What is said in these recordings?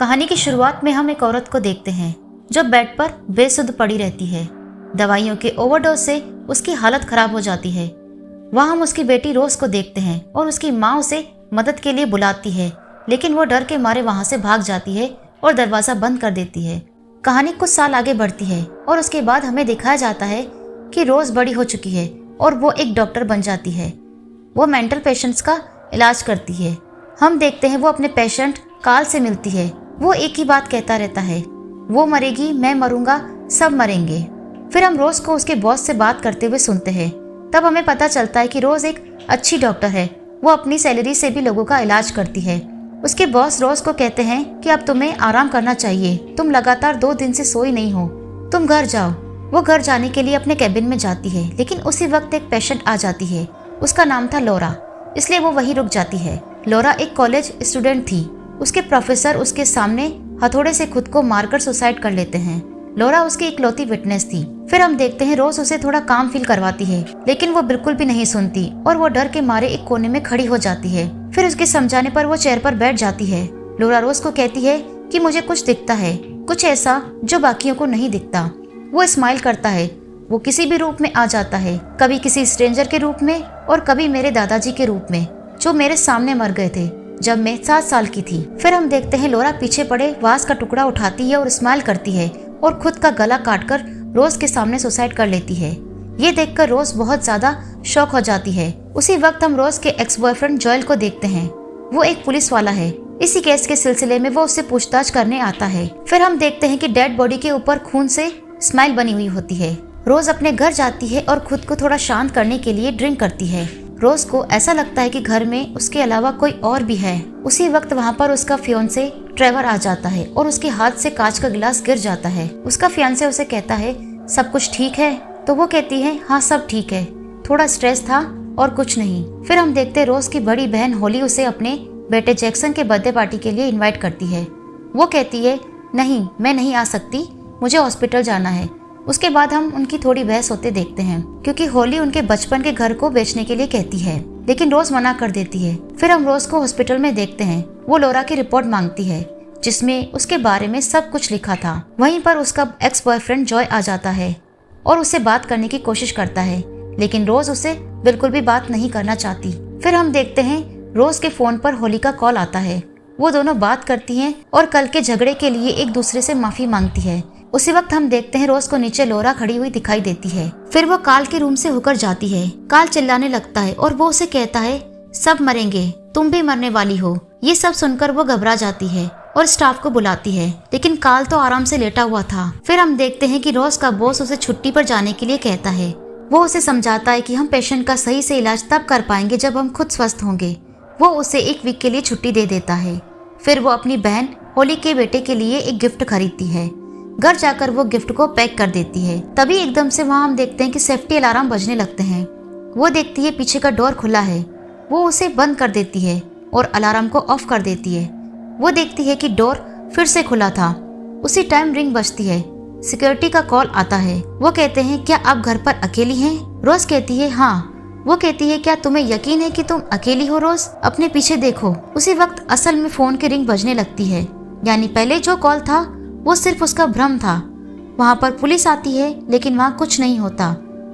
कहानी की शुरुआत में हम एक औरत को देखते हैं जो बेड पर बेसुध पड़ी रहती है। दवाइयों के ओवरडोज से उसकी हालत खराब हो जाती है। वहाँ हम उसकी बेटी रोज को देखते हैं और उसकी माँ उसे मदद के लिए बुलाती है, लेकिन वो डर के मारे वहाँ से भाग जाती है और दरवाज़ा बंद कर देती है। कहानी कुछ साल आगे बढ़ती है और उसके बाद हमें दिखाया जाता है कि रोज बड़ी हो चुकी है और वो एक डॉक्टर बन जाती है। वो मेंटल पेशेंट्स का इलाज करती है। हम देखते हैं वो अपने पेशेंट कार्ल से मिलती है। वो एक ही बात कहता रहता है, वो मरेगी, मैं मरूंगा, सब मरेंगे। फिर हम रोज को उसके बॉस से बात करते हुए सुनते हैं। तब हमें पता चलता है कि रोज एक अच्छी डॉक्टर है। वो अपनी सैलरी से भी लोगों का इलाज करती है। उसके बॉस रोज को कहते हैं कि अब तुम्हें आराम करना चाहिए, तुम लगातार 2 दिन से सोई नहीं हो, तुम घर जाओ। वो घर जाने के लिए अपने कैबिन में जाती है, लेकिन उसी वक्त एक पेशेंट आ जाती है। उसका नाम था लौरा, इसलिए वो वहीं रुक जाती है। लौरा एक कॉलेज स्टूडेंट थी। उसके प्रोफेसर उसके सामने हथौड़े से खुद को मारकर सुसाइड कर लेते हैं। लौरा उसकी इकलौती विटनेस थी। फिर हम देखते हैं रोज उसे थोड़ा काम फील करवाती है, लेकिन वो बिल्कुल भी नहीं सुनती और वो डर के मारे एक कोने में खड़ी हो जाती है। फिर उसके समझाने पर वो चेयर पर बैठ जाती है। लौरा रोज को कहती है कि मुझे कुछ दिखता है, कुछ ऐसा जो बाकियों को नहीं दिखता। वो स्माइल करता है। वो किसी भी रूप में आ जाता है, कभी किसी स्ट्रेंजर के रूप में और कभी मेरे दादाजी के रूप में, जो मेरे सामने मर गए थे जब मैं 7 साल की थी। फिर हम देखते हैं लौरा पीछे पड़े वास का टुकड़ा उठाती है और स्माइल करती है और खुद का गला काटकर रोज के सामने सुसाइड कर लेती है। ये देखकर रोज बहुत ज्यादा शॉक हो जाती है। उसी वक्त हम रोज के एक्स बॉयफ्रेंड जॉयल को देखते हैं। वो एक पुलिस वाला है। इसी केस के सिलसिले में वो उससे पूछताछ करने आता है। फिर हम देखते हैं कि डेड बॉडी के ऊपर खून से स्माइल बनी हुई होती है। रोज अपने घर जाती है और खुद को थोड़ा शांत करने के लिए ड्रिंक करती है। रोज को ऐसा लगता है कि घर में उसके अलावा कोई और भी है। उसी वक्त वहाँ पर उसका फियोंसे ट्रेवर आ जाता है और उसके हाथ से कांच का गिलास गिर जाता है। उसका फियांसे उसे कहता है, सब कुछ ठीक है? तो वो कहती है, हाँ सब ठीक है, थोड़ा स्ट्रेस था और कुछ नहीं। फिर हम देखते रोज की बड़ी बहन होली उसे अपने बेटे जैक्सन के बर्थडे पार्टी के लिए इन्वाइट करती है। वो कहती है, नहीं मैं नहीं आ सकती, मुझे हॉस्पिटल जाना है। उसके बाद हम उनकी थोड़ी बहस होते देखते हैं, क्योंकि होली उनके बचपन के घर को बेचने के लिए कहती है, लेकिन रोज मना कर देती है। फिर हम रोज को हॉस्पिटल में देखते हैं। वो लौरा की रिपोर्ट मांगती है, जिसमें उसके बारे में सब कुछ लिखा था। वहीं पर उसका एक्स बॉयफ्रेंड जॉय आ जाता है और उससे बात करने की कोशिश करता है, लेकिन रोज उसे बिल्कुल भी बात नहीं करना चाहती। फिर हम देखते हैं रोज के फोन पर होली का कॉल आता है। वो दोनों बात करती हैं और कल के झगड़े के लिए एक दूसरे से माफी मांगती है। उसी वक्त हम देखते हैं रोज को नीचे लौरा खड़ी हुई दिखाई देती है। फिर वो कार्ल के रूम से होकर जाती है। कार्ल चिल्लाने लगता है और वो उसे कहता है, सब मरेंगे, तुम भी मरने वाली हो। ये सब सुनकर वो घबरा जाती है और स्टाफ को बुलाती है, लेकिन कार्ल तो आराम से लेटा हुआ था। फिर हम देखते हैं कि रोज का बॉस उसे छुट्टी पर जाने के लिए कहता है। वो उसे समझाता है कि हम पेशेंट का सही से इलाज तब कर पाएंगे जब हम खुद स्वस्थ होंगे। वो उसे 1 वीक के लिए छुट्टी दे देता है। फिर वो अपनी बहन होली के बेटे के लिए एक गिफ्ट खरीदती है। घर जाकर वो गिफ्ट को पैक कर देती है। तभी एकदम से वहाँ हम देखते हैं कि सेफ्टी अलार्म बजने लगते हैं। वो देखती है पीछे का डोर खुला है। वो उसे बंद कर देती है और अलार्म को ऑफ कर देती है। वो देखती है कि डोर फिर से खुला था। उसी टाइम रिंग बजती है। सिक्योरिटी का कॉल आता है। वो कहते हैं, क्या आप घर पर अकेली हैं? रोज कहती है, हाँ। वो कहती है, क्या तुम्हें यकीन है कि तुम अकेली हो रोज? अपने पीछे देखो। उसी वक्त असल में फोन की रिंग बजने लगती है, यानी पहले जो कॉल था वो सिर्फ उसका भ्रम था। वहाँ पर पुलिस आती है, लेकिन वहाँ कुछ नहीं होता।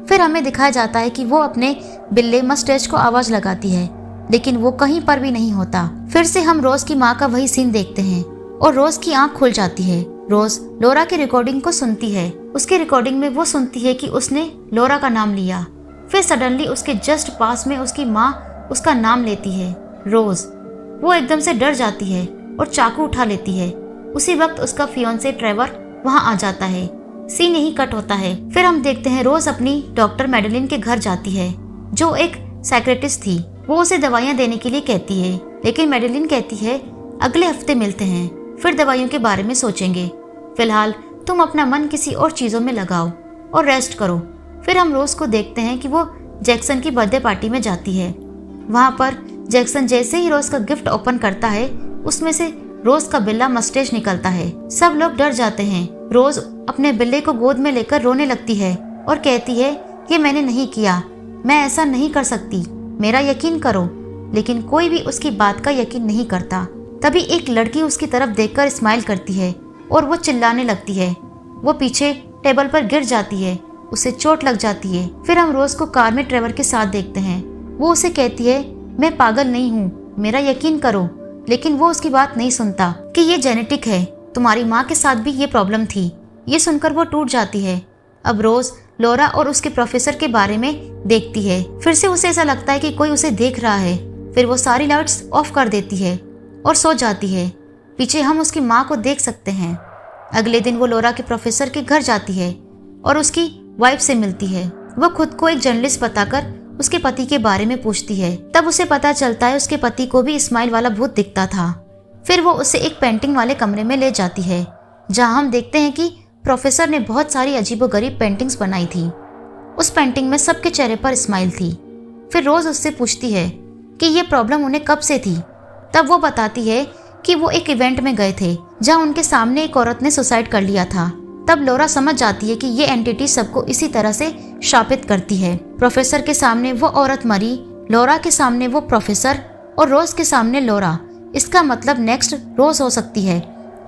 फिर हमें दिखाया जाता है कि वो अपने बिल्ले मस्टैच को आवाज लगाती है, लेकिन वो कहीं पर भी नहीं होता। फिर से हम रोज की माँ का वही सीन देखते हैं और रोज की आंख खुल जाती है। रोज लौरा की रिकॉर्डिंग को सुनती है। उसकी रिकॉर्डिंग में वो सुनती है कि उसने लौरा का नाम लिया। फिर सडनली उसके जस्ट पास में उसकी माँ उसका नाम लेती है, रोज। वो एकदम से डर जाती है और चाकू उठा लेती है। उसी वक्त उसका फियोंसे ट्रेवर वहाँ आ जाता है। सीन यही कट होता है। फिर हम देखते हैं रोज अपनी डॉक्टर मैडेलिन के घर जाती है, जो एक साइकियाट्रिस्ट थी। वो उसे दवाइयाँ देने के लिए कहती है, लेकिन मैडेलिन कहती है, अगले हफ्ते मिलते हैं, फिर दवाइयों के बारे में सोचेंगे। फिलहाल तुम अपना मन किसी और चीज़ों में लगाओ और रेस्ट करो। फिर हम रोज को देखते हैं कि वो जैक्सन की बर्थडे पार्टी में जाती है। वहाँ पर जैक्सन जैसे ही रोज का गिफ्ट ओपन करता है, उसमें से रोज का बिल्ला मस्टेच निकलता है। सब लोग डर जाते हैं। रोज अपने बिल्ले को गोद में लेकर रोने लगती है और कहती है, ये मैंने नहीं किया, मैं ऐसा नहीं कर सकती, मेरा यकीन करो। लेकिन कोई भी उसकी बात का यकीन नहीं करता। तभी एक लड़की उसकी तरफ देखकर स्माइल करती है और वो चिल्लाने लगती है। वो पीछे टेबल पर गिर जाती है, उसे चोट लग जाती है। फिर हम रोज को कार में ट्रेवर के साथ देखते हैं। वो उसे कहती है, मैं पागल नहीं हूँ, मेरा यकीन करो। लेकिन वो उसकी बात नहीं सुनता कि ये जेनेटिक है, तुम्हारी माँ के साथ भी ये प्रॉब्लम थी। ये सुनकर वो टूट जाती है। अब रोज लॉरा और उसके प्रोफेसर के बारे में देखती है। फिर से उसे ऐसा लगता है कि कोई उसे देख रहा है। फिर वो सारी लाइट्स ऑफ कर देती है और सो जाती है। पीछे हम उसकी माँ को देख सकते हैं। अगले दिन वो लॉरा के प्रोफेसर के घर जाती है और उसकी वाइफ से मिलती है। वो खुद को एक जर्नलिस्ट बताकर उसके पति के बारे में पूछती है। तब उसे पता चलता है उसके पति को भी स्माइल वाला भूत दिखता था। फिर वो उसे एक पेंटिंग वाले कमरे में ले जाती है, जहाँ हम देखते हैं कि प्रोफेसर ने बहुत सारी अजीबोगरीब पेंटिंग्स बनाई थी। उस पेंटिंग में सबके चेहरे पर स्माइल थी। फिर रोज उससे पूछती है कि ये प्रॉब्लम उन्हें कब से थी। तब वो बताती है कि वो एक इवेंट में गए थे जहाँ उनके सामने एक औरत ने सुसाइड कर लिया था। तब लॉरा समझ जाती है कि ये एंटिटी सबको इसी तरह से शापित करती है। प्रोफेसर के सामने वो औरत मरी, लॉरा के सामने वो प्रोफेसर और रोज के सामने लॉरा। इसका मतलब नेक्स्ट रोज हो सकती है।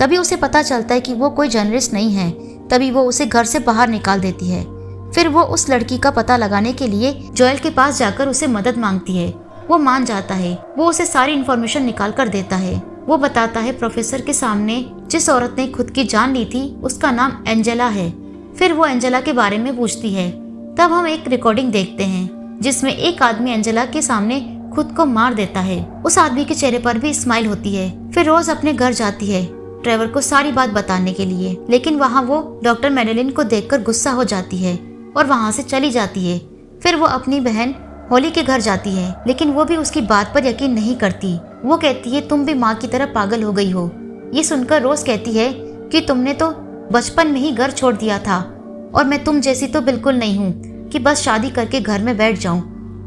तभी उसे पता चलता है कि वो कोई जर्नलिस्ट नहीं है। तभी वो उसे घर से बाहर निकाल देती है। फिर वो उस लड़की का पता लगाने के लिए जोएल के पास जाकर उसे मदद मांगती है। वो मान जाता है। वो उसे सारी इन्फॉर्मेशन निकाल कर देता है। वो बताता है प्रोफेसर के सामने जिस औरत ने खुद की जान ली थी उसका नाम एंजेला है। फिर वो एंजेला के बारे में पूछती है। तब हम एक रिकॉर्डिंग देखते हैं जिसमें एक आदमी एंजेला के सामने खुद को मार देता है। उस आदमी के चेहरे पर भी स्माइल होती है। फिर रोज अपने घर जाती है ट्रेवर को सारी बात बताने के लिए, लेकिन वहाँ वो डॉक्टर मैडेलिन को देखकर गुस्सा हो जाती है और वहाँ से चली जाती है। फिर वो अपनी बहन होली के घर जाती है, लेकिन वो भी उसकी बात पर यकीन नहीं करती। वो कहती है, तुम भी माँ की तरह पागल हो गई हो। ये सुनकर रोज कहती है कि तुमने तो बचपन में ही घर छोड़ दिया था और मैं तुम जैसी तो बिल्कुल नहीं हूँ कि बस शादी करके घर में बैठ जाऊं।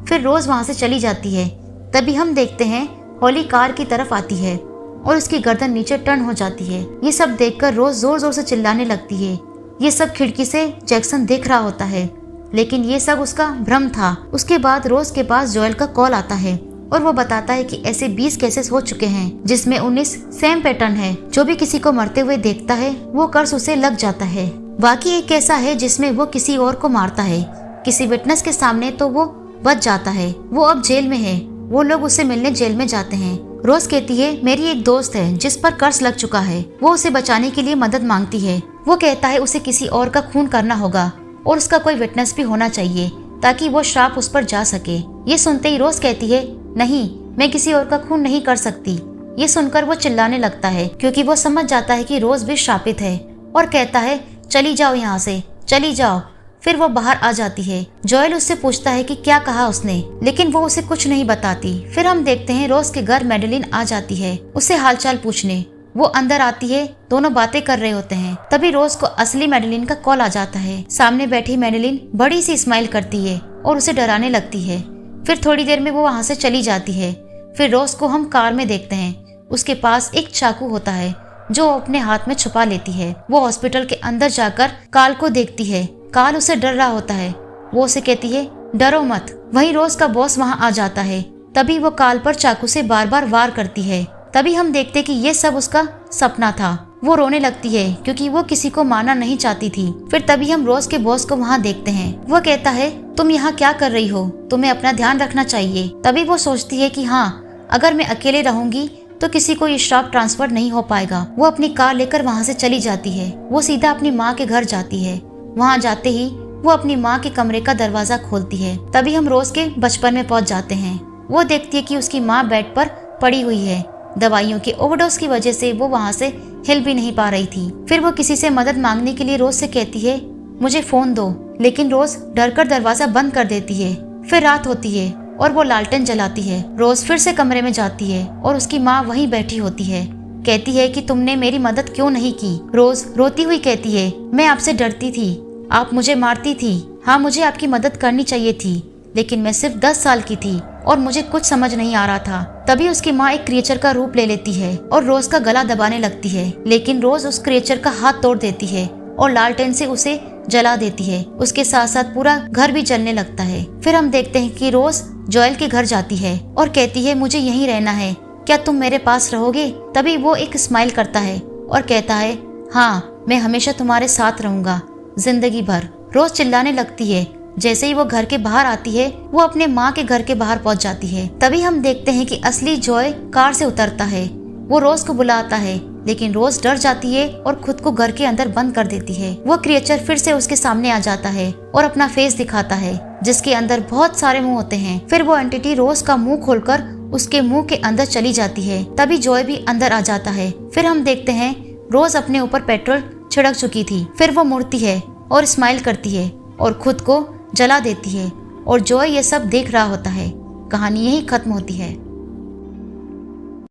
फिर रोज वहाँ से चली जाती है। तभी हम देखते हैं होली कार की तरफ आती है और उसकी गर्दन नीचे टर्न हो जाती है। ये सब देखकर रोज जोर जोर से चिल्लाने लगती है। ये सब खिड़की से जैक्सन देख रहा होता है, लेकिन ये सब उसका भ्रम था। उसके बाद रोज के पास जोएल का कॉल आता है और वो बताता है कि ऐसे 20 केसेस हो चुके हैं जिसमें 19 सेम पैटर्न है। जो भी किसी को मरते हुए देखता है वो कर्स उसे लग जाता है। बाकी एक ऐसा है जिसमें वो किसी और को मारता है किसी विटनेस के सामने तो वो बच जाता है। वो अब जेल में है। वो लोग उसे मिलने जेल में जाते हैं। रोज कहती है, मेरी एक दोस्त है जिस पर कर्स लग चुका है। वो उसे बचाने के लिए मदद मांगती है। वो कहता है उसे किसी और का खून करना होगा और उसका कोई विटनेस भी होना चाहिए ताकि वो श्राप उस पर जा सके। ये सुनते ही रोज कहती है, नहीं, मैं किसी और का खून नहीं कर सकती। ये सुनकर वो चिल्लाने लगता है क्योंकि वो समझ जाता है कि रोज भी श्रापित है और कहता है, चली जाओ यहाँ से, चली जाओ। फिर वो बाहर आ जाती है। जोएल उससे पूछता है कि क्या कहा उसने, लेकिन वो उसे कुछ नहीं बताती। फिर हम देखते हैं रोज के घर मैडेलिन आ जाती है उसे हालचाल पूछने। वो अंदर आती है, दोनों बातें कर रहे होते हैं। तभी रोज को असली मैडेलिन का कॉल आ जाता है। सामने बैठी मैडेलिन बड़ी सी स्माइल करती है और उसे डराने लगती है। फिर थोड़ी देर में वो वहाँ से चली जाती है। फिर रोज को हम कार में देखते हैं। उसके पास एक चाकू होता है जो अपने हाथ में छुपा लेती है। वो हॉस्पिटल के अंदर जाकर काल को देखती है। काल उसे डर रहा होता है। वो उसे कहती है, डरो मत। वहीं रोज का बॉस वहाँ आ जाता है। तभी वो काल पर चाकू से बार बार वार करती है। तभी हम देखते कि ये सब उसका सपना था। वो रोने लगती है क्योंकि वो किसी को मारना नहीं चाहती थी। फिर तभी हम रोज के बॉस को वहाँ देखते हैं। वो कहता है, तुम यहाँ क्या कर रही हो, तुम्हें अपना ध्यान रखना चाहिए। तभी वो सोचती है कि हाँ, अगर मैं अकेले रहूंगी तो किसी को ये श्राप ट्रांसफर नहीं हो पाएगा। वो अपनी कार लेकर वहाँ से चली जाती है। वो सीधा अपनी माँ के घर जाती है। वहाँ जाते ही वो अपनी माँ के कमरे का दरवाजा खोलती है। तभी हम रोज के बचपन में पहुँच जाते हैं। वो देखती है कि उसकी माँ बेड पर पड़ी हुई है। दवाइयों के ओवरडोज की वजह से वो वहाँ से हिल भी नहीं पा रही थी। फिर वो किसी से मदद मांगने के लिए रोज से कहती है, मुझे फोन दो, लेकिन रोज डर कर दरवाजा बंद कर देती है। फिर रात होती है और वो लालटेन जलाती है। रोज फिर से कमरे में जाती है और उसकी माँ वहीं बैठी होती है। कहती है कि तुमने मेरी मदद क्यों नहीं की। रोज रोती हुई कहती है, मैं आपसे डरती थी, आप मुझे मारती थी। हाँ, मुझे आपकी मदद करनी चाहिए थी, लेकिन मैं सिर्फ 10 साल की थी और मुझे कुछ समझ नहीं आ रहा था। तभी उसकी माँ एक क्रिएचर का रूप ले लेती है और रोज का गला दबाने लगती है, लेकिन रोज उस क्रिएचर का हाथ तोड़ देती है और लालटेन से उसे जला देती है। उसके साथ साथ पूरा घर भी जलने लगता है। फिर हम देखते हैं कि रोज जोएल के घर जाती है और कहती है, मुझे यहीं रहना है क्या तुम मेरे पास रहोगे? तभी वो एक स्माइल करता है और कहता है, हाँ, मैं हमेशा तुम्हारे साथ रहूंगा, जिंदगी भर। रोज चिल्लाने लगती है। जैसे ही वो घर के बाहर आती है, वो अपने माँ के घर के बाहर पहुंच जाती है। तभी हम देखते हैं कि असली जॉय कार से उतरता है। वो रोज को बुलाता है, लेकिन रोज डर जाती है और खुद को घर के अंदर बंद कर देती है। वो क्रिएचर फिर से उसके सामने आ जाता है और अपना फेस दिखाता है, जिसके अंदर बहुत सारे मुंह होते हैं। फिर वो एंटिटी रोज का मुंह खोलकर उसके मुंह के अंदर चली जाती है। तभी जॉय भी अंदर आ जाता है। फिर हम देखते हैं रोज अपने ऊपर पेट्रोल छिड़क चुकी थी। फिर वो मुड़ती है और स्माइल करती है और खुद को जला देती है, और जॉय ये सब देख रहा होता है। कहानी यही खत्म होती है।